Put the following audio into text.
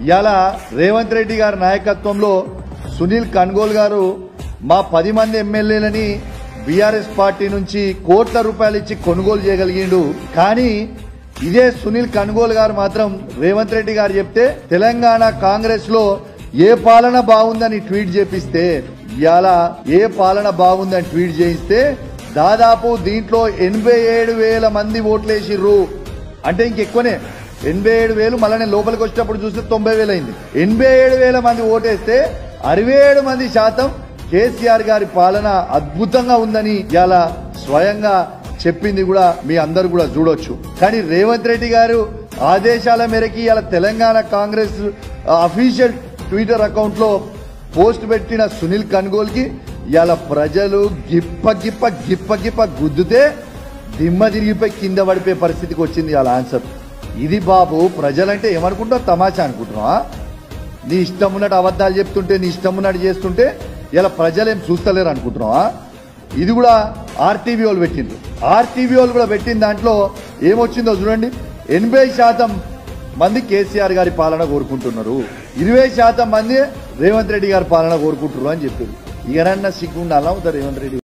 ఇవాళ రేవంత్ రెడ్డి గారి నాయకత్వంలో సునీల్ కన్గోల్ గారు మా 10 మంది ఎమ్మెల్యేలని బీఆర్ఎస్ పార్టీ నుంచి కోట్ల రూపాయలు ఇచ్చి కొనుగోలు చేయగలిగిండు. కానీ ఇదే సునీల్ కన్గోల్ గారు మాత్రం రేవంత్ రెడ్డి గారు చెప్తే తెలంగాణ కాంగ్రెస్ లో ఏ పాలన బాగుందని ట్వీట్ చేపిస్తే ఇవాళ ఏ పాలన బాగుందని ట్వీట్ చేయిస్తే దాదాపు దీంట్లో 87,000 మంది ఓట్లేసిర్రు. అంటే ఇంకెక్కువనే 87,000. మళ్ళీ నేను లోపలికి వచ్చేటప్పుడు చూస్తే 90,000 అయింది. 87,000 మంది ఓటేస్తే 67% కేసీఆర్ గారి పాలన అద్భుతంగా ఉందని ఇవాళ స్వయంగా చెప్పింది కూడా మీ అందరు కూడా చూడొచ్చు. కానీ రేవంత్ రెడ్డి గారు ఆదేశాల మేరకి ఇవాళ Telangana Congress official Twitter account లో పోస్ట్ పెట్టిన సునీల్ కన్గోల్ కి ఇవాళ ప్రజలు గిప్ప గిప్ప గిప్ప గిప్ప గుద్దుతే దిమ్మ తిరిగిపోయి కింద పడిపోయే పరిస్థితికి వచ్చింది ఇవాళ ఆన్సర్. ఇది బాబు ప్రజలంటే ఏమనుకుంటావు, తమాషా అనుకుంటున్నావా? నీ ఇష్టం ఉన్నట్టు అబద్ధాలు చెప్తుంటే నీ ఇష్టం ఉన్నట్టు చేస్తుంటే ఇలా ప్రజలేం చూస్తలేరు అనుకుంటున్నావా? ఇది కూడా ఆర్టీవీ వాళ్ళు పెట్టిండ్రు. ఆర్టీవీ వాళ్ళు కూడా పెట్టిన దాంట్లో ఏమొచ్చిందో చూడండి. 80% మంది కేసీఆర్ గారి పాలన కోరుకుంటున్నారు, 20% మంది రేవంత్ రెడ్డి గారి పాలన కోరుకుంటున్నారు అని చెప్పారు. ఇకనన్నా సిగ్గుండాలా రేవంత్ రెడ్డి.